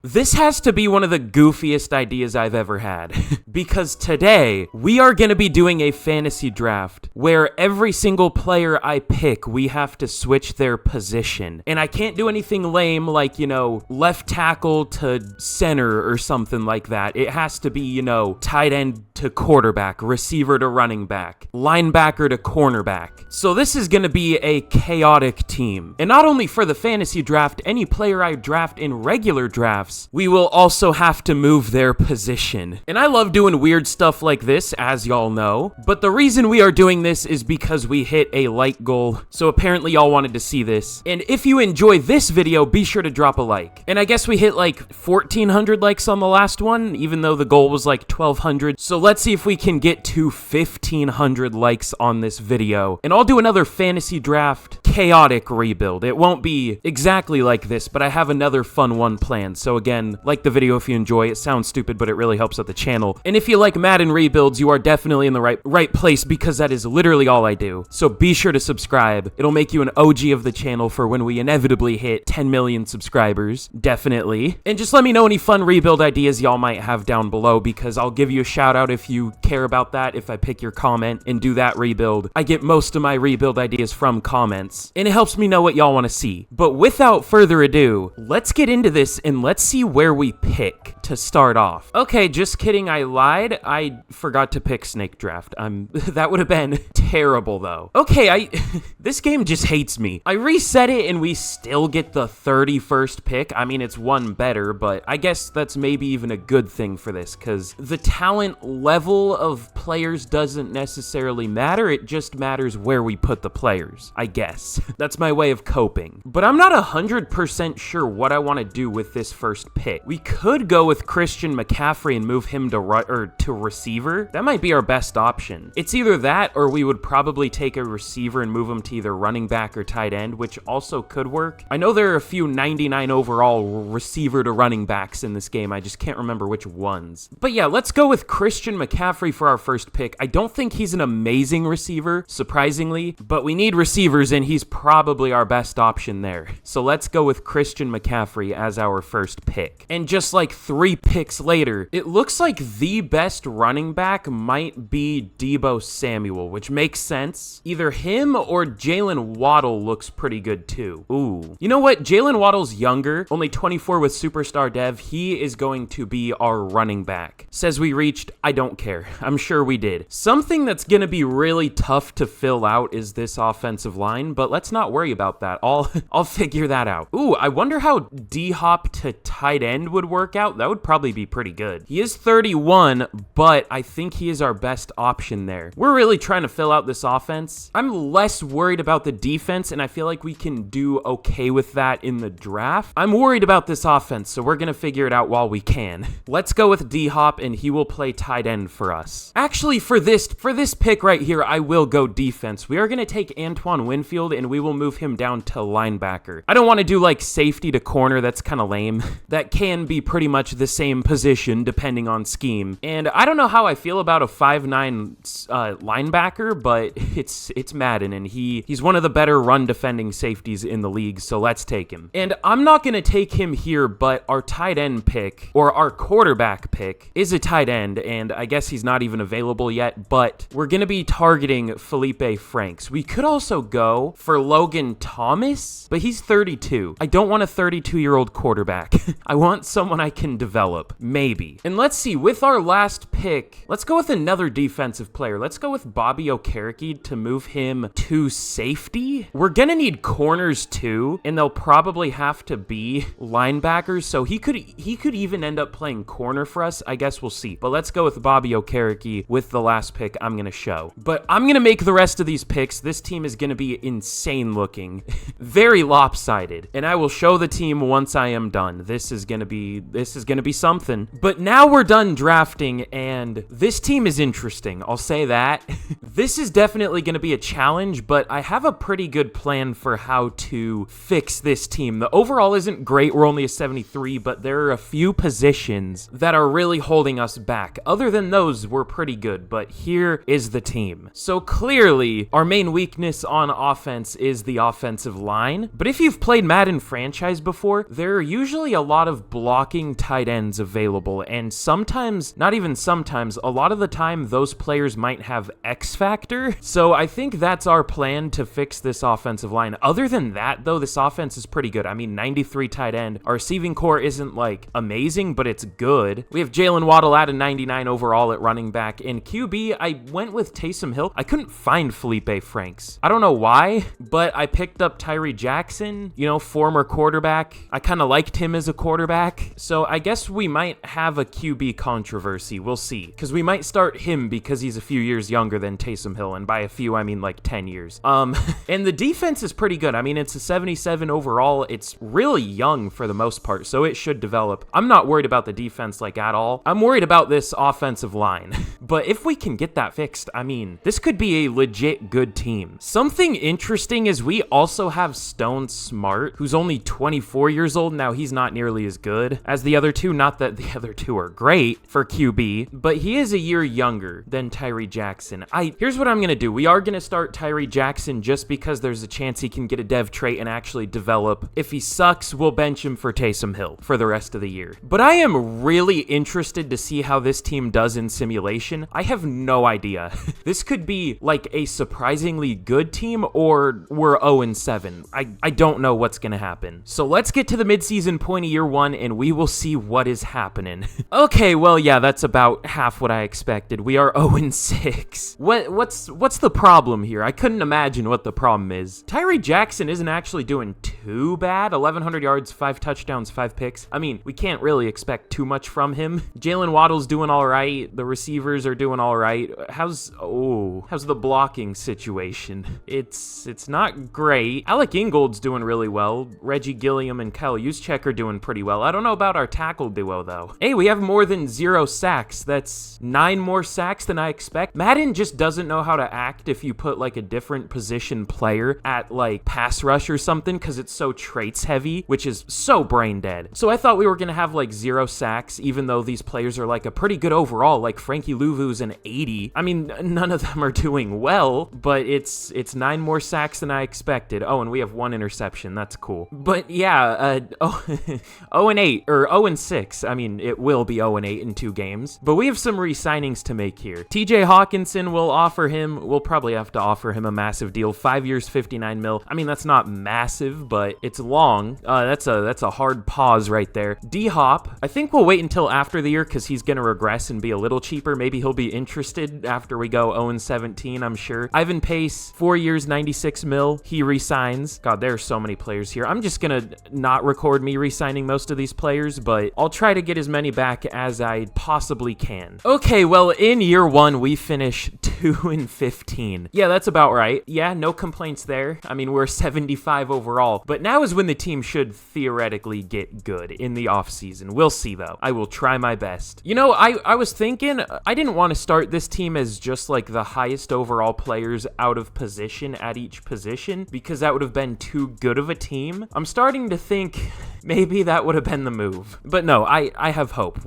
This has to be one of the goofiest ideas I've ever had, because today we are going to be doing a fantasy draft where every single player I pick, we have to switch their position. And I can't do anything lame like, left tackle to center or something like that. It has to be, tight end to quarterback, receiver to running back, linebacker to cornerback. So this is going to be a chaotic team. And not only for the fantasy draft, any player I draft in regular drafts, we will also have to move their position. And I love doing weird stuff like this, as y'all know, but the reason we are doing this is because we hit a like goal, so apparently y'all wanted to see this. And if you enjoy this video, be sure to drop a like. And I guess we hit like 1,400 likes on the last one, even though the goal was like 1,200. So let's see if we can get to 1,500 likes on this video. And I'll do another fantasy draft chaotic rebuild. It won't be exactly like this, but I have another fun one planned. So again, like the video if you enjoy. It sounds stupid, but it really helps out the channel. And if you like Madden rebuilds, you are definitely in the right place, because that is literally all I do. So be sure to subscribe. It'll make you an OG of the channel for when we inevitably hit 10 million subscribers. Definitely. And just let me know any fun rebuild ideas y'all might have down below, because I'll give you a shout out if you care about that, if I pick your comment and do that rebuild. I get most of my rebuild ideas from comments, and it helps me know what y'all want to see. But without further ado, let's get into this and let's see where we pick to start off. Okay, just kidding, I lied. I forgot to pick snake draft. That would have been terrible though. Okay, this game just hates me. I reset it and we still get the 31st pick. I mean, it's one better, but I guess that's maybe even a good thing for this, because the talent level of players doesn't necessarily matter. It just matters where we put the players, I guess. That's my way of coping. But I'm not 100% sure what I want to do with this first pick. We could go with Christian McCaffrey and move him to receiver. That might be our best option. It's either that, or we would probably take a receiver and move him to either running back or tight end, which also could work. I know there are a few 99 overall receiver to running backs in this game. I just can't remember which ones. But yeah, let's go with Christian McCaffrey for our first pick. I don't think he's an amazing receiver, surprisingly, but we need receivers and he's probably our best option there. So let's go with Christian McCaffrey as our first pick. And just like 3 picks later, it looks like the best running back might be Deebo Samuel, which makes sense. Either him or Jalen Waddle looks pretty good too. Ooh. You know what? Jalen Waddle's younger, only 24 with Superstar Dev. He is going to be our running back. Says we reached, I don't care. I'm sure we did. Something that's going to be really tough to fill out is this offensive line, but let's not worry about that. I'll figure that out. Ooh, I wonder how D-Hop to tight end would work out. That would probably be pretty good. He is 31, but I think he is our best option there. We're really trying to fill out this offense. I'm less worried about the defense, and I feel like we can do okay with that in the draft. I'm worried about this offense, so we're going to figure it out while we can. Let's go with D-Hop, and he will play tight end for us. Actually, for this pick right here, I will go defense. We are going to take Antoine Winfield, and we will move him down to linebacker. I don't want to do like safety to corner. That's kind of lame. That can be pretty much the same position depending on scheme. And I don't know how I feel about a 5'9" linebacker, but it's Madden, and he's one of the better run defending safeties in the league, so let's take him. And I'm not going to take him here, but our tight end pick, or our quarterback pick, is a tight end, and I guess he's not even available yet, but we're going to be targeting Felipe Franks. We could also go for Logan Thomas, but he's 32. I don't want a 32-year-old quarterback. I want someone I can develop, maybe. And let's see, with our last pick, let's go with another defensive player. Let's go with Bobby Okereke to move him to safety. We're gonna need corners too, and they'll probably have to be linebackers, so he could even end up playing corner for us. I guess we'll see. But let's go with Bobby Okereke with the last pick I'm gonna show. But I'm gonna make the rest of these picks. This team is gonna be insane looking. Very lopsided. And I will show the team once I am done. This is gonna be gonna be something. But now we're done drafting, and this team is interesting. I'll say that. This is definitely gonna be a challenge, but I have a pretty good plan for how to fix this team. The overall isn't great. We're only a 73, but there are a few positions that are really holding us back. Other than those, we're pretty good, but here is the team. So clearly, our main weakness on offense is the offensive line, but if you've played Madden franchise before, there are usually a lot of blocking tight ends available, and sometimes, not even sometimes, a lot of the time, those players might have X factor. So I think that's our plan to fix this offensive line. Other than that, though, this offense is pretty good. I mean, 93 tight end. Our receiving core isn't like amazing, but it's good. We have Jalen Waddle at a 99 overall at running back. In QB, I went with Taysom Hill. I couldn't find Felipe Franks. I don't know why, but I picked up Tyree Jackson, you know, former quarterback. I kind of liked him as a quarterback. So I guess we might have a QB controversy. We'll see. Because we might start him because he's a few years younger than Taysom Hill. And by a few, I mean like 10 years. And the defense is pretty good. I mean, it's a 77 overall. It's really young for the most part, so it should develop. I'm not worried about the defense like at all. I'm worried about this offensive line. But if we can get that fixed, I mean, this could be a legit good team. Something interesting is we also have Stone Smart, who's only 24 years old. Now, he's not nearly as good as the other two. Not that the other two are great for QB, but he is a year younger than Tyree Jackson. Here's what I'm going to do. We are going to start Tyree Jackson just because there's a chance he can get a dev trait and actually develop. If he sucks, we'll bench him for Taysom Hill for the rest of the year. But I am really interested to see how this team does in simulation. I have no idea. This could be like a surprisingly good team, or we're 0-7. I don't know what's going to happen. So let's get to the midseason point of year one, and we will see what is happening. Okay, well, yeah, that's about half what I expected. We are 0-6. What's the problem here? I couldn't imagine what the problem is. Tyree Jackson isn't actually doing too bad. 1,100 yards, 5 touchdowns, 5 picks. I mean, we can't really expect too much from him. Jalen Waddle's doing all right. The receivers are doing all right. How's the blocking situation? It's not great. Alec Ingold's doing really well. Reggie Gilliam and Kyle Juszczyk are doing pretty well. I don't know about our tackle duo, though. Hey, we have more than 0 sacks. That's 9 more sacks than I expect. Madden just doesn't know how to act if you put like a different position player at like pass rush or something, because it's so traits heavy, which is so brain dead. So I thought we were going to have like 0 sacks, even though these players are like a pretty good overall. Like Frankie Louvu's an 80. I mean, none of them are doing well, but it's 9 more sacks than I expected. Oh, and we have 1 interception. That's cool. But yeah, 0-8 or 0-6. I mean, it will be 0-8 in 2 games. But we have some re-signings to make here. TJ Hawkinson we'll probably have to offer him a massive deal. 5 years, 59 mil. I mean, that's not massive, but it's long. That's a hard pause right there. D-Hop, I think we'll wait until after the year because he's going to regress and be a little cheaper. Maybe he'll be interested after we go 0-17, I'm sure. Ivan Pace, 4 years, 96 mil. He resigns. God, there are so many players here. I'm just going to not record me resigning most of these players, but I'll try to get as many back as I possibly can. Okay, well, in year 1, we finish 2-15. Yeah, that's about right. Yeah, no complaints there. I mean, we're 75 overall, but now is when the team should theoretically get good in the offseason. We'll see, though. I will try my best. You know, I was thinking I didn't want to start this team as just like the highest overall players out of position at each position, because that would have been too good of a team. I'm starting to think maybe that would have been the move. But no, I have hope.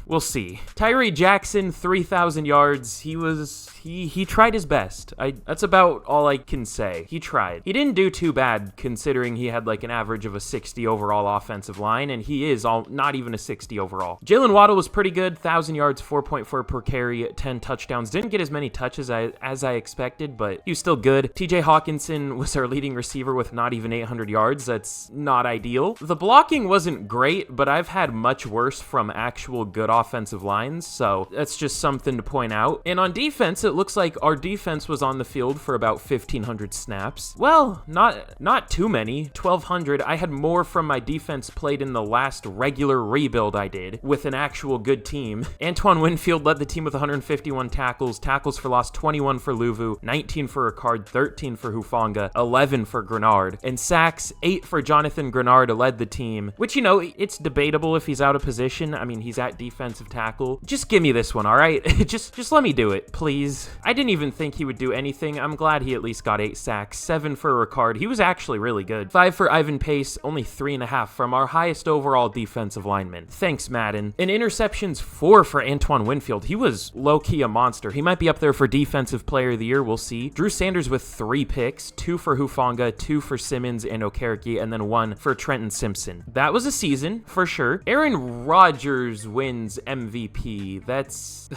We'll see. Tyree Jackson, 3,000 yards. He tried his best. That's about all I can say. He tried. He didn't do too bad considering he had like an average of a 60 overall offensive line, and he is not even a 60 overall. Jalen Waddle was pretty good. 1,000 yards, 4.4 per carry, 10 touchdowns. Didn't get as many touches as I expected, but he was still good. TJ Hawkinson was our leading receiver with not even 800 yards. That's not ideal. The blocking wasn't great, but I've had much worse from actual good offensive lines, so that's just something to point out. And on defense, it looks like our defense was on the field for about 1,500 snaps. Well, not too many. 1,200. I had more from my defense played in the last regular rebuild I did with an actual good team. Antoine Winfield led the team with 151 tackles. Tackles for loss, 21 for Louvu, 19 for Ricard, 13 for Hufanga, 11 for Grenard. And sacks, 8 for Jonathan Grenard led the team, which, you know, it's debatable if he's out of position. I mean, he's at defensive tackle. Just give me this one, all right? just let me do it, please. I didn't even think he would do anything. I'm glad he at least got 8 sacks, 7 for Ricard. He was actually really good. 5 for Ivan Pace, only 3.5 from our highest overall defensive lineman. Thanks, Madden. In interceptions, 4 for Antoine Winfield. He was low-key a monster. He might be up there for Defensive Player of the Year. We'll see. Drew Sanders with 3 picks, 2 for Hufanga, 2 for Simmons and Okereke, and then 1 for Trenton Simpson. That was a season, for sure. Aaron Rodgers wins MVP. That's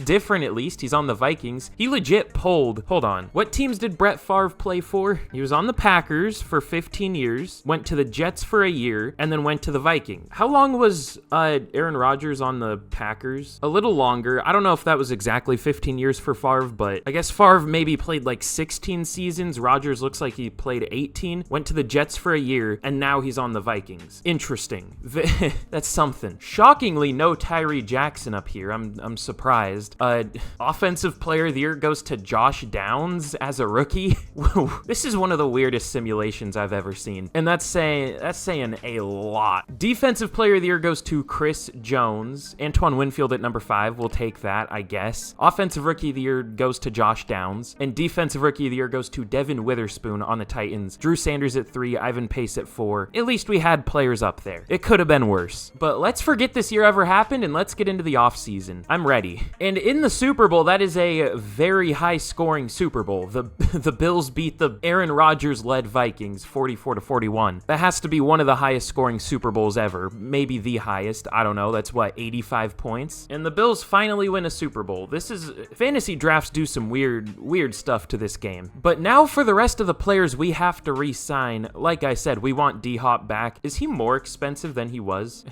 different, at least. He's on the Vikings. He legit pulled... Hold on. What teams did Brett Favre play for? He was on the Packers for 15 years, went to the Jets for a year, and then went to the Vikings. How long was Aaron Rodgers on the Packers? A little longer. I don't know if that was exactly 15 years for Favre, but I guess Favre maybe played like 16 seasons. Rodgers looks like he played 18, went to the Jets for a year, and now he's on the Vikings. Interesting. That's something. Shockingly, no Tyree Jackson up here. I'm surprised. Offensive Player of the Year goes to Josh Downs as a rookie. This is one of the weirdest simulations I've ever seen, and that's saying a lot. Defensive Player of the Year goes to Chris Jones. Antoine Winfield at number 5. We'll take that, I guess. Offensive Rookie of the Year goes to Josh Downs, and Defensive Rookie of the Year goes to Devin Witherspoon on the Titans. Drew Sanders at 3, Ivan Pace at 4. At least we had players up there. It could have been worse. But let's forget this year ever happened, and let's get into the offseason. I'm ready. And in the Super Bowl, that is a very high-scoring Super Bowl. The Bills beat the Aaron Rodgers-led Vikings 44-41. That has to be one of the highest-scoring Super Bowls ever. Maybe the highest. I don't know. That's what, 85 points? And the Bills finally win a Super Bowl. This is... Fantasy drafts do some weird stuff to this game. But now for the rest of the players we have to re-sign. Like I said, we want D-Hop back. Is he more expensive than he was?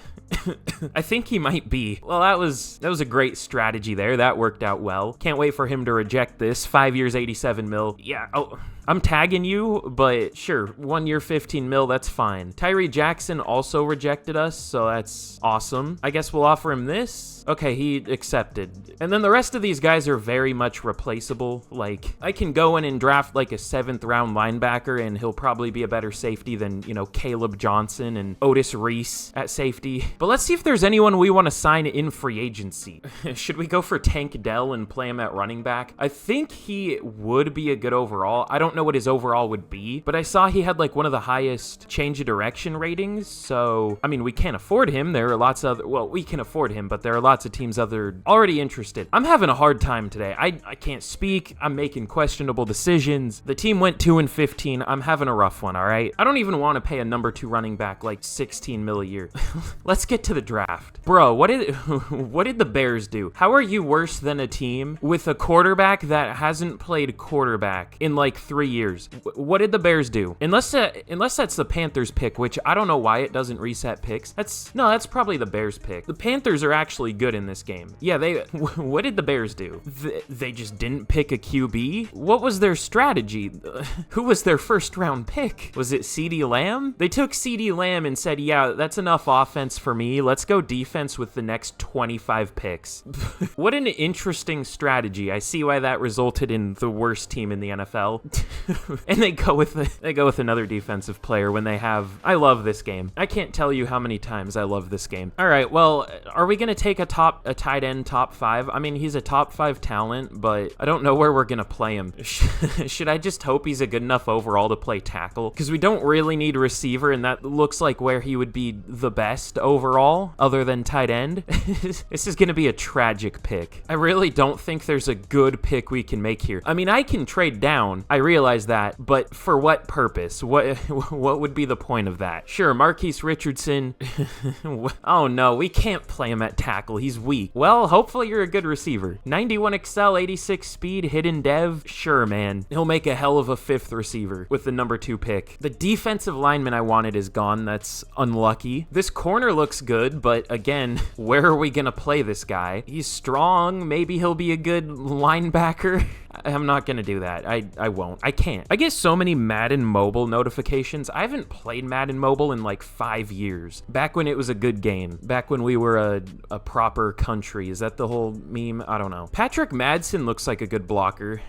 I think he might be. Well, that was a great strategy there. That worked out well. Can't wait for him to reject this. 5 years, 87 mil. Yeah, oh... I'm tagging you, but sure, 1 year, 15 mil, that's fine. Tyree Jackson also rejected us, so that's awesome. I guess we'll offer him this. Okay, he accepted. And then the rest of these guys are very much replaceable. Like, I can go in and draft like a 7th round linebacker, and he'll probably be a better safety than, you know, Caleb Johnson and Otis Reese at safety. But let's see if there's anyone we want to sign in free agency. Should we go for Tank Dell and play him at running back? I think he would be a good overall. I don't know what his overall would be, but I saw he had like one of the highest change of direction ratings, so I mean, we can't afford him. There are lots of other, well, we can afford him, but there are lots of teams already interested. I'm having a hard time today. I can't speak. I'm making questionable decisions. The team went 2-15. I'm having a rough one, all right? I don't even want to pay a number 2 running back like 16 mil a year. Let's get to the draft. Bro, what did the Bears do? How are you worse than a team with a quarterback that hasn't played quarterback in like 3 years? What did the Bears do? Unless that's the Panthers pick, which I don't know why it doesn't reset picks. That's probably the Bears pick. The Panthers are actually good in this game. Yeah, what did the Bears do? They just didn't pick a QB? What was their strategy? Who was their first round pick? Was it CeeDee Lamb? They took CeeDee Lamb and said, yeah, that's enough offense for me. Let's go defense with the next 25 picks. What an interesting strategy. I see why that resulted in the worst team in the NFL. And they go with another defensive player when they have... I love this game. I can't tell you how many times I love this game. All right, well, are we going to take a tight end top 5? I mean, he's a top 5 talent, but I don't know where we're going to play him. Should I just hope he's a good enough overall to play tackle? Because we don't really need a receiver, and that looks like where he would be the best overall, other than tight end. This is going to be a tragic pick. I really don't think there's a good pick we can make here. I mean, I can trade down. I realize that, but for what purpose? What would be the point of that? Sure, Marquise Richardson. Oh no, we can't play him at tackle. He's weak. Well, hopefully you're a good receiver. 91 excel, 86 speed, hidden dev. Sure, man. He'll make a hell of a 5th receiver with the number 2 pick. The defensive lineman I wanted is gone. That's unlucky. This corner looks good, but again, where are we gonna play this guy? He's strong. Maybe he'll be a good linebacker. I'm not gonna do that. I won't. I can't. I get so many Madden Mobile notifications. I haven't played Madden Mobile in like 5 years. Back when it was a good game. Back when we were a proper country. Is that the whole meme? I don't know. Patrick Madsen looks like a good blocker.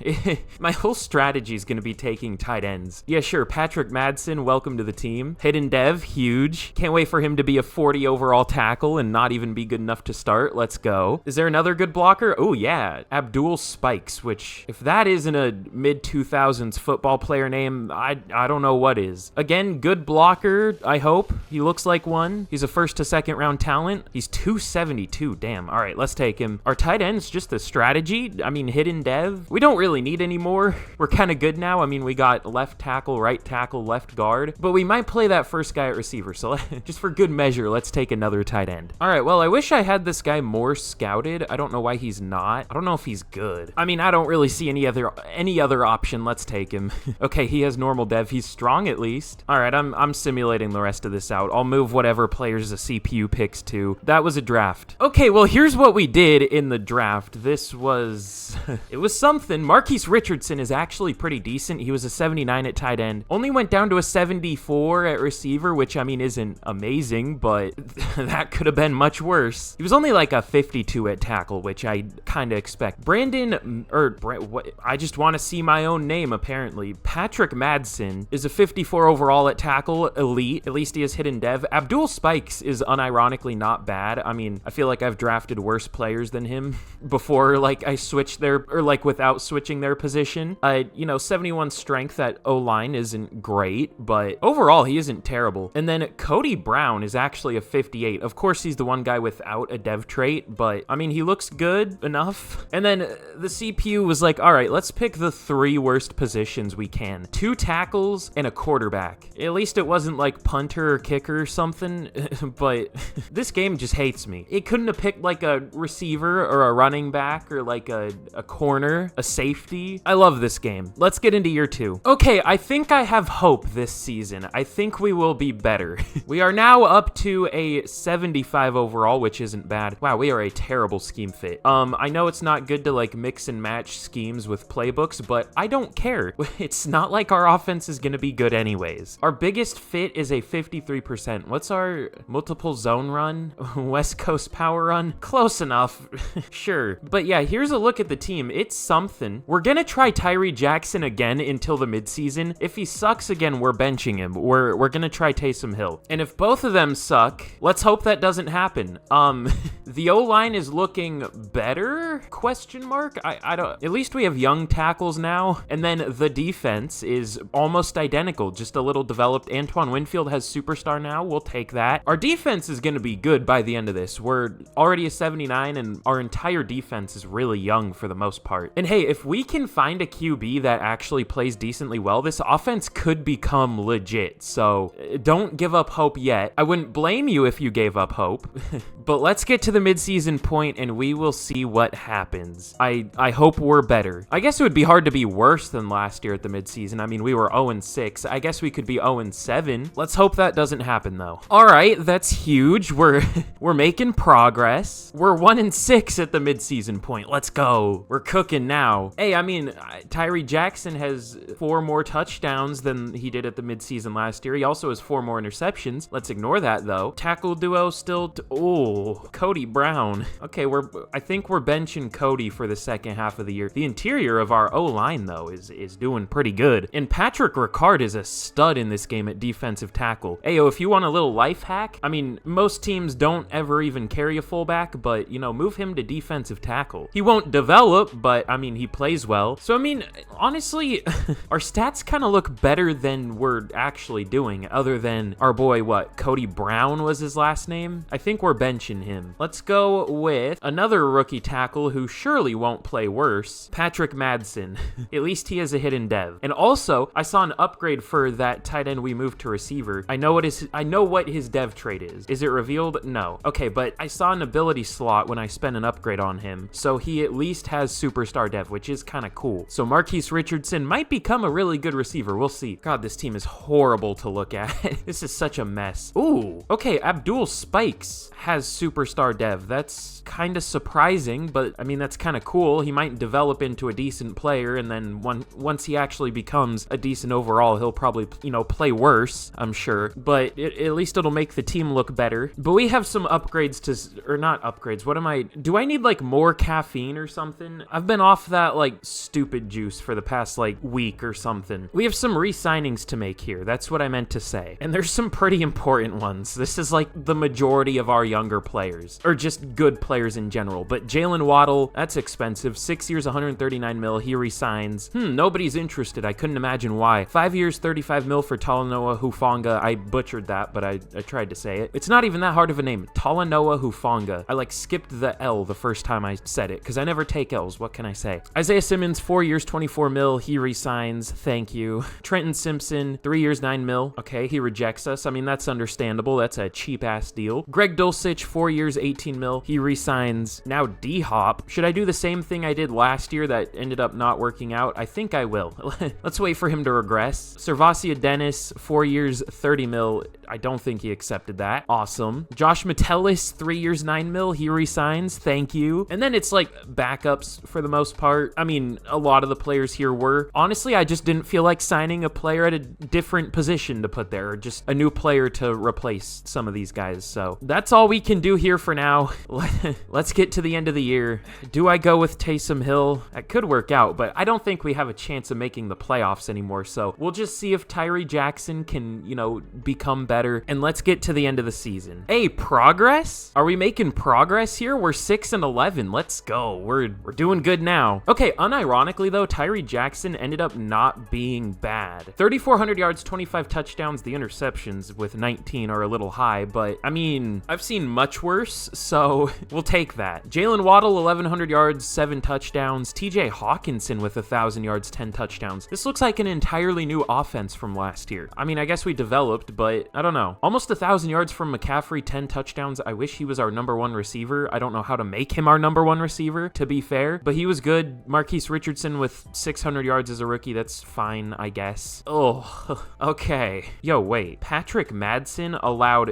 My whole strategy is gonna be taking tight ends. Yeah, sure. Patrick Madsen, welcome to the team. Hidden Dev, huge. Can't wait for him to be a 40 overall tackle and not even be good enough to start. Let's go. Is there another good blocker? Oh, yeah. Abdul Spikes, which, if that isn't a mid-2000s football player name, I don't know what is. Again, good blocker, I hope. He looks like one. He's a first to second round talent. He's 272. Damn. All right, let's take him. Our tight end's just a strategy. I mean, Hidden Dev. We don't really need any more. We're kind of good now. I mean, we got left tackle, right tackle, left guard, but we might play that first guy at receiver. So just for good measure, let's take another tight end. All right, well, I wish I had this guy more scouted. I don't know why he's not. I don't know if he's good. I mean, I don't really see any other option. Let's take him. Okay, he has normal dev. He's strong at least. All right, I'm simulating the rest of this out. I'll move whatever players the CPU picks to. That was a draft. Okay, well, here's what we did in the draft. This was... it was something. Marquise Richardson is actually pretty decent. He was a 79 at tight end. Only went down to a 74 at receiver, which, I mean, isn't amazing, but that could have been much worse. He was only like a 52 at tackle, which I kind of expect. I just want to see my own name, apparently. Patrick Madsen is a 54 overall at tackle, elite. At least he has hidden dev. Abdul Spikes is unironically not bad. I mean, I feel like I've drafted worse players than him before, like, I switched without switching their position. 71 strength at O-line isn't great, but overall, he isn't terrible. And then Cody Brown is actually a 58. Of course, he's the one guy without a dev trait, but I mean, he looks good enough. And then the CPU was like, all right, let's pick the 3 worst positions we can. 2 tackles and a quarterback. At least it wasn't like punter or kicker or something, but this game just hates me. It couldn't have picked like a receiver or a running back or like a corner, a safety. I love this game. Let's get into year 2. Okay, I think I have hope this season. I think we will be better. We are now up to a 75 overall, which isn't bad. Wow, we are a terrible scheme fit. I know it's not good to like mix and match schemes with playbooks, but I don't care. It's not like our offense is gonna be good anyways. Our biggest fit is a 53%. What's our multiple zone run? West Coast power run? Close enough. Sure. But yeah, here's a look at the team. It's something. We're gonna try Tyree Jackson again until the midseason. If he sucks again, we're benching him. We're gonna try Taysom Hill. And if both of them suck, let's hope that doesn't happen. The O-line is looking better? Question mark? I don't... At least we have young tackles now. And then the defense is almost identical, just a little developed. Antoine Winfield has superstar now. We'll take that. Our defense is gonna be good by the end of this. We're already a 79, and our entire defense is really young for the most part. And hey, if we can find a QB that actually plays decently well, this offense could become legit. So don't give up hope yet. I wouldn't blame you if you gave up hope, but let's get to the midseason point and we will see what happens. I hope we're better. I guess it would be hard to be worse than last year at the midseason. I mean, we were 0-6. I guess we could be 0-7. Let's hope that doesn't happen though. All right, that's huge. We're making progress. We're 1-6 at the midseason point. Let's go. We're cooking now. Hey, I mean, Tyree Jackson has 4 more touchdowns than he did at the midseason last year. He also has 4 more interceptions. Let's ignore that though. Tackle duo still. Cody Brown. Okay, I think we're benching Cody for the second half of the year. The interior of our O-line though is doing pretty good. And Patrick Ricard is a stud in this game at defensive tackle. Ayo, if you want a little life hack, I mean, most teams don't ever even carry a fullback, but move him to defensive tackle. He won't develop, but I mean, he plays well. So I mean, honestly, our stats kind of look better than we're actually doing, other than our boy, Cody Brown was his last name? I think we're benching him. Let's go with another rookie tackle who surely won't play worse, Patrick Madsen. At least he has a hidden dev. And also, I saw an upgrade for that tight end we moved to receiver. I know what his dev trait is. Is it revealed? No. Okay, but I saw an ability slot when I spent an upgrade on him, so he at least has superstar dev, which is kind of cool. So Marquise Richardson might become a really good receiver. We'll see. God, this team is horrible to look at. This is such a mess. Ooh, okay, Abdul Spikes has superstar dev. That's kind of surprising, but I mean, that's kind of cool. He might develop into a decent player, and then once he actually becomes a decent overall, he'll probably, play worse, I'm sure. But at least it'll make the team look better. But we have some upgrades or not upgrades. Do I need like more caffeine or something? I've been off that like stupid juice for the past like week or something. We have some re-signings to make here. That's what I meant to say. And there's some pretty important ones. This is like the majority of our younger players, or just good players in general. But Jalen Waddle, that's expensive. 6 years, 139 mil. He resigns. Nobody's interested. I couldn't imagine why. 5 years, 35 mil for Talanoa Hufanga. I butchered that, but I tried to say it. It's not even that hard of a name. Talanoa Hufanga. I like skipped the L the first time I said it, because I never take L's. What can I say? Isaiah Simmons, 4 years, 24 mil. He resigns. Thank you. Trenton Simpson, 3 years, 9 mil. Okay, he rejects us. I mean, that's understandable. That's a cheap-ass deal. Greg Dulcich, 4 years, 18 mil. He resigns. Now D-Hop. Should I do the same thing I did last year that ended up not working out? I think I will. Let's wait for him to regress. Servasia Dennis, 4 years, 30 mil. I don't think he accepted that. Awesome. Josh Metellus, 3 years, 9 mil. He resigns. Thank you. And then it's like backups for the most part. I mean, a lot of the players here were. Honestly, I just didn't feel like signing a player at a different position to put there, or just a new player to replace some of these guys. So that's all we can do here for now. Let's get to the end of the year. Do I go with Taysom Hill? That could work out, but I don't think we have a chance of making the playoffs anymore. So we'll just see if Tyree Jackson can, become better. And let's get to the end of the season. Hey, progress? Are we making progress here? We're 6-11. Let's go. We're doing good now. Okay, unironically though, Tyree Jackson ended up not being bad. 3,400 yards, 25 touchdowns. The interceptions with 19 are a little high, but I mean, I've seen much worse, so we'll take that. Jalen Waddle, 1,100 yards, 7 touchdowns. TJ Hawkinson with 1,000 yards, 10 touchdowns. This looks like an entirely new offense from last year. I mean, I guess we developed, but I don't know. Almost 1,000 yards from McCaffrey, 10 touchdowns. I wish he was our number one receiver. I don't know how to make him our number one receiver, to be fair, but he was good. Marquise Richardson with 600 yards as a rookie. That's fine, I guess. Oh, okay. Yo, wait. Patrick Madsen allowed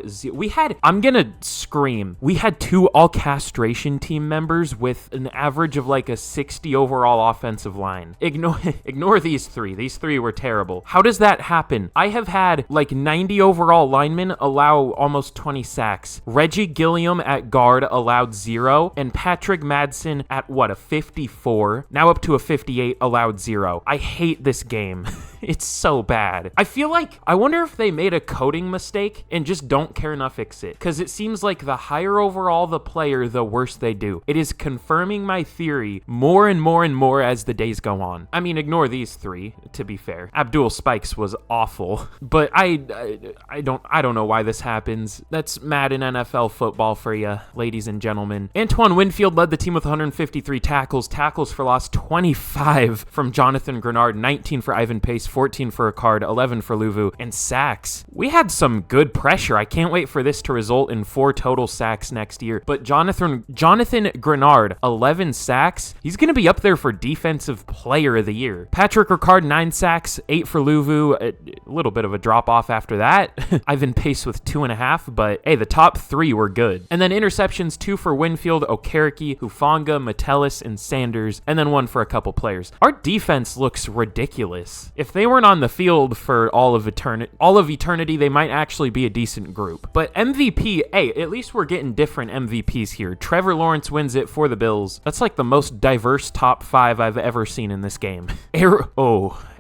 I'm gonna scream. We had 2 all castration team members with an average of like a 60 overall offensive line. Ignore these 3. These 3 were terrible. How does that happen? I have had like 90 overall linemen allow almost 20 sacks. Reggie Gilliam at guard allowed 0, and Patrick Madsen at a 54, now up to a 58, allowed 0. I hate this game. It's so bad. I wonder if they made a coding mistake and just don't care enough to fix it, because it seems like the higher overall the player, the worse they do. It is confirming my theory more and more and more as the days go on. I mean, ignore these 3, to be fair. Abdul Spikes was awful, but I don't know why this happens. That's Madden NFL football for you, ladies and gentlemen. Antoine Winfield led the team with 153 tackles. Tackles for loss, 25 from Jonathan Grenard, 19 for Ivan Pace, 14 for Ricard, 11 for Luvu, and sacks. We had some good pressure. I can't wait for this to result in 4 total sacks next year. But Jonathan Grenard, 11 sacks. He's going to be up there for Defensive Player of the Year. Patrick Ricard, 9 sacks, 8 for Luvu. A little bit of a drop off after that. Ivan Pace with 2.5, but hey, the top 3 were good. And then interceptions, 2 for Winfield, Okereke, Hufanga, Metellus, and Sanders, and then 1 for a couple players. Our defense looks ridiculous. If they weren't on the field for all of eternity, they might actually be a decent group. But MVP, hey, at least we're getting different MVPs here. Trevor Lawrence wins it for the Bills. That's like the most diverse top 5 I've ever seen in this game.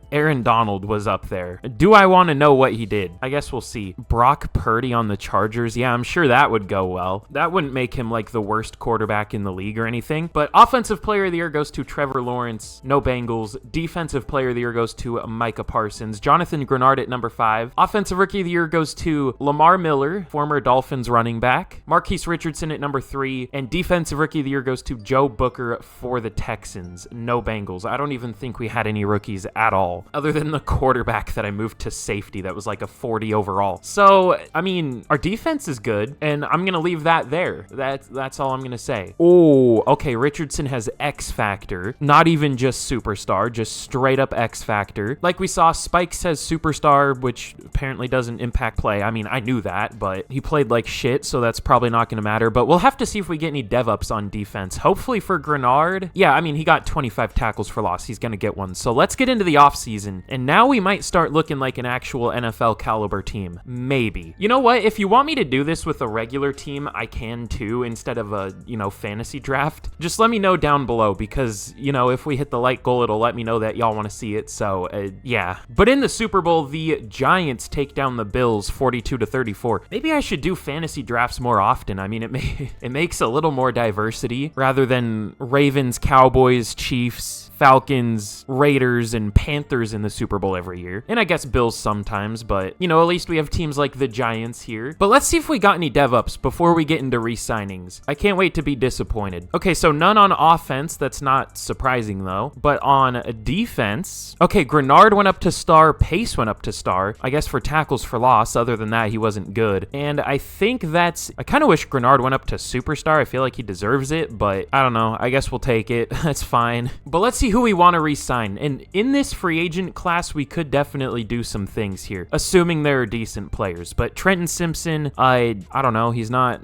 Aaron Donald was up there. Do I want to know what he did? I guess we'll see. Brock Purdy on the Chargers. Yeah, I'm sure that would go well. That wouldn't make him like the worst quarterback in the league or anything. But Offensive Player of the Year goes to Trevor Lawrence. No Bengals. Defensive Player of the Year goes to Micah Parsons. Jonathan Grenard at number 5. Offensive Rookie of the Year goes to Lamar Miller, former Dolphins running back. Marquise Richardson at number 3. And Defensive Rookie of the Year goes to Joe Booker for the Texans. No Bengals. I don't even think we had any rookies at all. all, other than the quarterback that I moved to safety that was like a 40 overall. So, I mean, our defense is good, and I'm going to leave that there. That's all I'm going to say. Oh, okay, Richardson has X Factor, not even just Superstar, just straight up X Factor. Like we saw, Spikes has Superstar, which apparently doesn't impact play. I mean, I knew that, but he played like shit, so that's probably not going to matter. But we'll have to see if we get any dev-ups on defense. Hopefully for Grenard. Yeah, I mean, he got 25 tackles for loss. He's going to get one. So let's get into the offseason. And now we might start looking like an actual NFL caliber team. Maybe. You know what? If you want me to do this with a regular team, I can too, instead of a, fantasy draft. Just let me know down below because, if we hit the like goal, it'll let me know that y'all want to see it. So, yeah. But in the Super Bowl, the Giants take down the Bills 42-34. Maybe I should do fantasy drafts more often. I mean, it makes a little more diversity rather than Ravens, Cowboys, Chiefs, Falcons, Raiders, and Panthers in the Super Bowl every year. And I guess Bills sometimes, but, at least we have teams like the Giants here. But let's see if we got any dev-ups before we get into re-signings. I can't wait to be disappointed. Okay, so none on offense. That's not surprising, though. But on defense, okay, Grenard went up to star. Pace went up to star. I guess for tackles for loss. Other than that, he wasn't good. And I think I kind of wish Grenard went up to superstar. I feel like he deserves it, but I don't know. I guess we'll take it. That's fine. But let's see who we want to re-sign. And in this free agent class, we could definitely do some things here, assuming they're decent players. But Trenton Simpson, I don't know. He's not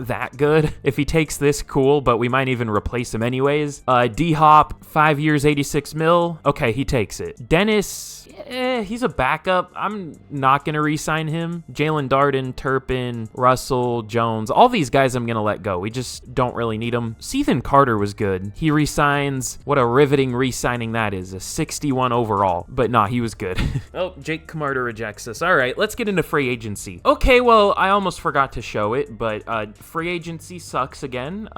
that good. If he takes this, cool, but we might even replace him anyways. D-Hop, 5 years, 86 mil. Okay, he takes it. Dennis, he's a backup. I'm not going to re-sign him. Jalen Darden, Turpin, Russell, Jones, all these guys I'm going to let go. We just don't really need them. Sethan Carter was good. He re-signs. What a riveting re-signing that is. A 61 overall. But nah, he was good. Oh, Jake Camarda rejects us. All right, let's get into free agency. Okay, well, I almost forgot to show it, but free agency sucks again.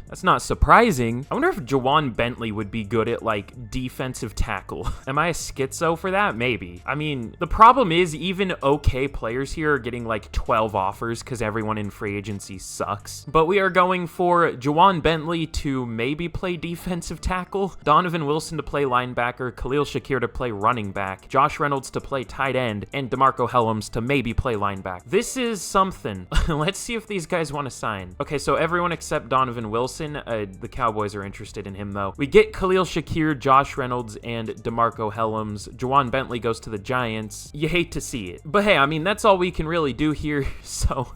That's not surprising. I wonder if Jawan Bentley would be good at, like, defensive tackle. Am I a schizo for that? Maybe. I mean, the problem is even okay players here are getting, like, 12 offers because everyone in free agency sucks. But we are going for Jawan Bentley to maybe play defensive tackle, Donovan Wilson to play linebacker, Khalil Shakir to play running back, Josh Reynolds to play tight end, and DeMarco Helms to maybe play linebacker. This is something. Let's see if these guys want to sign. Okay, so everyone except Donovan Wilson. The Cowboys are interested in him, though. We get Khalil Shakir, Josh Reynolds, and DeMarco Helms. Jawan Bentley goes to the Giants. You hate to see it. But hey, I mean, that's all we can really do here, so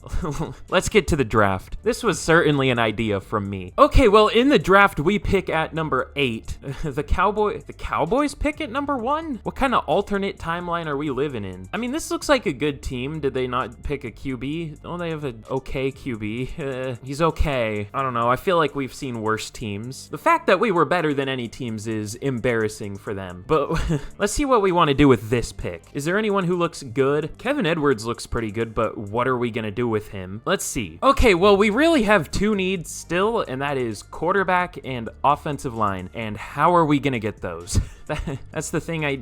let's get to the draft. This was certainly an idea from me. Okay, well, in the draft, we pick at number 8. The Cowboys pick at number 1? What kind of alternate timeline are we living in? I mean, this looks like a good team. Did they not pick a QB? Oh, they have an okay QB. He's okay. I don't know. I feel like we've seen worse teams. The fact that we were better than any teams is embarrassing for them. But let's see what we want to do with this pick. Is there anyone who looks good? Kevin Edwards looks pretty good, but what are we going to do with him? Let's see. Okay, well, we really have 2 needs still, and that is quarterback and offensive line. And how are we going to get those? That's the thing I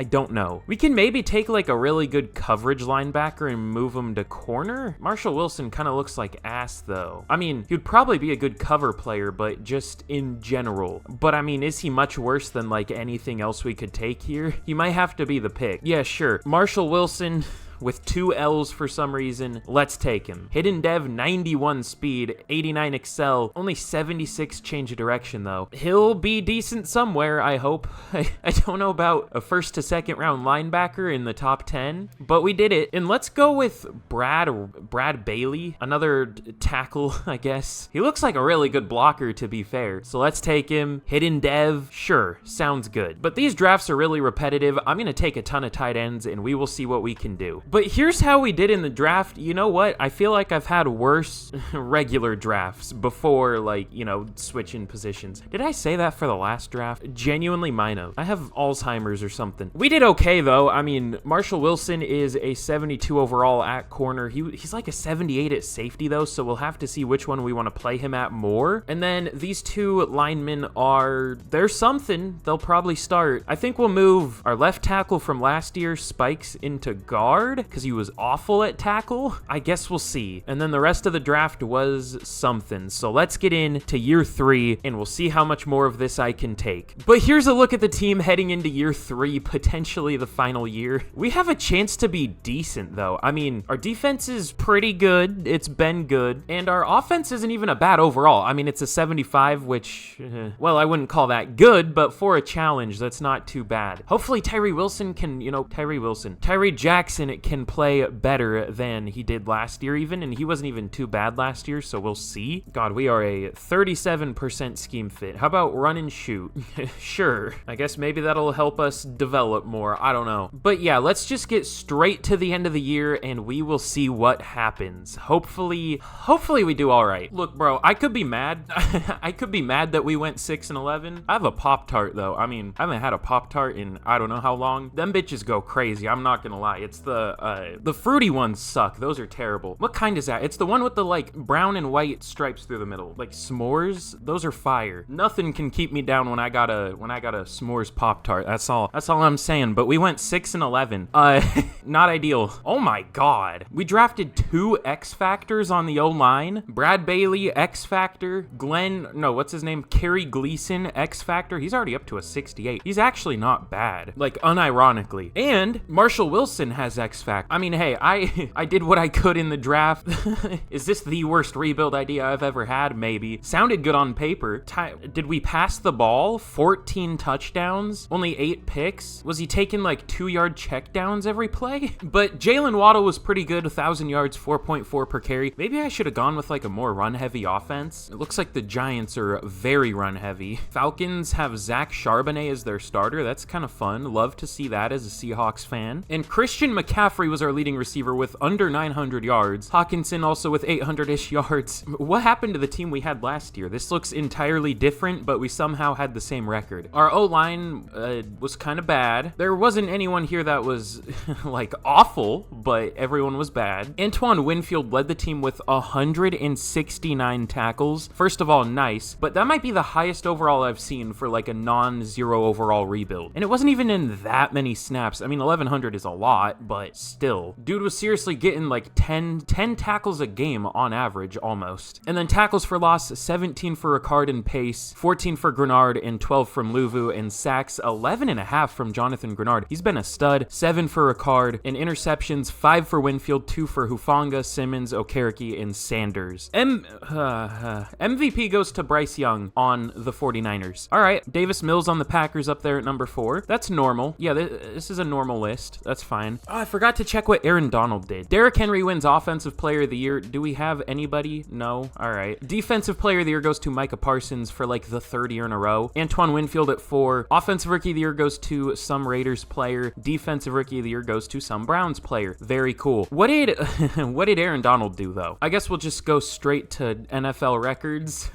don't know. We can maybe take like a really good coverage linebacker and move him to corner. Marshall Wilson kind of looks like ass though. I mean, he would probably be a good cover player, but just in general. But I mean, is he much worse than like anything else we could take here? He might have to be the pick. Yeah, sure. Marshall Wilson with 2 L's for some reason. Let's take him. Hidden Dev, 91 speed, 89 excel, only 76 change of direction though. He'll be decent somewhere, I hope. I don't know about a 1st to 2nd round linebacker in the top 10, but we did it. And let's go with Brad Bailey, another tackle, I guess. He looks like a really good blocker, to be fair. So let's take him. Hidden Dev, sure, sounds good. But these drafts are really repetitive. I'm gonna take a ton of tight ends and we will see what we can do. But here's how we did in the draft. You know what? I feel like I've had worse regular drafts before, like, switching positions. Did I say that for the last draft? Genuinely might have. I have Alzheimer's or something. We did okay, though. I mean, Marshall Wilson is a 72 overall at corner. He's like a 78 at safety, though, so we'll have to see which one we want to play him at more. And then these 2 linemen they're something. They'll probably start. I think we'll move our left tackle from last year, Spikes, into guard. guard because he was awful at tackle. I guess we'll see. And then the rest of the draft was something. So let's get into year 3 and we'll see how much more of this I can take. But here's a look at the team heading into year 3, potentially the final year. We have a chance to be decent though. I mean, our defense is pretty good. It's been good. And our offense isn't even a bad overall. I mean, it's a 75, which, well, I wouldn't call that good, but for a challenge, that's not too bad. Hopefully Tyree Jackson can play better than he did last year even, and he wasn't even too bad last year, so we'll see. God, we are a 37% scheme fit. How about run and shoot? Sure. I guess maybe that'll help us develop more. I don't know. But yeah, let's just get straight to the end of the year and we will see what happens. Hopefully we do all right. Look, bro, I could be mad. I could be mad that we went 6-11. I have a Pop-Tart though. I mean, I haven't had a Pop-Tart in I don't know how long. Them bitches go crazy. I'm not gonna lie. It's the fruity ones suck. Those are terrible. What kind is that? It's the one with the like brown and white stripes through the middle. Like s'mores. Those are fire. Nothing can keep me down when I got a s'mores Pop-Tart. That's all I'm saying. But we went 6-11. Not ideal. Oh my god. We drafted 2 X Factors on the O-line. Brad Bailey, X Factor. What's his name? Kerry Gleason, X Factor. He's already up to a 68. He's actually not bad. Like, unironically. And Marshall Wilson has X Factor. I mean, hey, I did what I could in the draft. Is this the worst rebuild idea I've ever had? Maybe. Sounded good on paper. Did we pass the ball? 14 touchdowns? Only 8 picks? Was he taking like 2-yard checkdowns every play? But Jalen Waddle was pretty good. 1,000 yards, 4.4 per carry. Maybe I should have gone with like a more run-heavy offense. It looks like the Giants are very run-heavy. Falcons have Zach Charbonnet as their starter. That's kind of fun. Love to see that as a Seahawks fan. And Christian McCaffrey was our leading receiver with under 900 yards. Hawkinson also with 800-ish yards. What happened to the team we had last year? This looks entirely different, but we somehow had the same record. Our O-line was kind of bad. There wasn't anyone here that was like awful, but everyone was bad. Antoine Winfield led the team with 169 tackles. First of all, nice, but that might be the highest overall I've seen for like a non-zero overall rebuild. And it wasn't even in that many snaps. I mean, 1,100 is a lot, but still. Dude was seriously getting like 10 tackles a game on average, almost. And then tackles for loss, 17 for Ricard and Pace, 14 for Grenard, and 12 from Luvu, and sacks, 11.5 from Jonathan Grenard. He's been a stud. 7 for Ricard, and interceptions, 5 for Winfield, 2 for Hufanga, Simmons, Okereke, and Sanders. MVP goes to Bryce Young on the 49ers. All right, Davis Mills on the Packers up there at number 4. That's normal. Yeah, this is a normal list. That's fine. Oh, I forgot to check what Aaron Donald did. Derrick Henry wins Offensive Player of the Year. Do we have anybody? No. All right. Defensive Player of the Year goes to Micah Parsons for like the 3rd year in a row. Antoine Winfield at 4. Offensive Rookie of the Year goes to some Raiders player. Defensive Rookie of the Year goes to some Browns player. Very cool. What did Aaron Donald do though? I guess we'll just go straight to NFL records.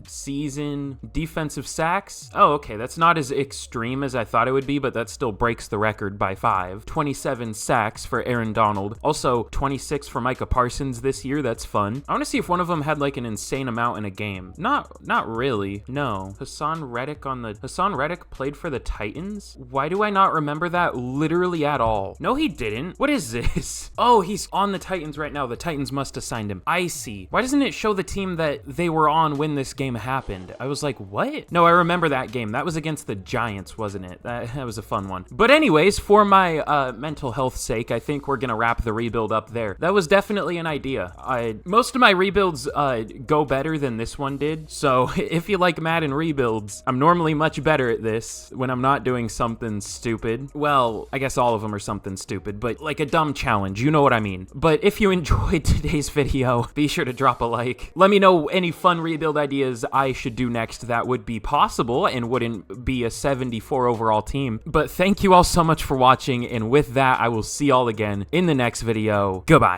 Season defensive sacks. Oh, okay. That's not as extreme as I thought it would be, but that still breaks the record by 5. 27 sacks for Aaron Donald. Also 26 for Micah Parsons this year. That's fun. I want to see if one of them had like an insane amount in a game. Not really. No. Hassan Reddick played for the Titans? Why do I not remember that literally at all? No, he didn't. What is this? Oh, he's on the Titans right now. The Titans must have signed him. I see. Why doesn't it show the team that they were on when this game happened? I was like, what? No, I remember that game. That was against the Giants, wasn't it? That was a fun one. But anyways, for my mental health sake, I think we're gonna wrap the rebuild up there. That was definitely an idea. Most of my rebuilds go better than this one did. So if you like Madden rebuilds, I'm normally much better at this when I'm not doing something stupid. Well, I guess all of them are something stupid, but like a dumb challenge, you know what I mean. But if you enjoyed today's video, be sure to drop a like. Let me know any fun rebuild ideas I should do next that would be possible and wouldn't be a 74 overall team. But thank you all so much for watching, and with that, I will see y'all again in the next video. Goodbye.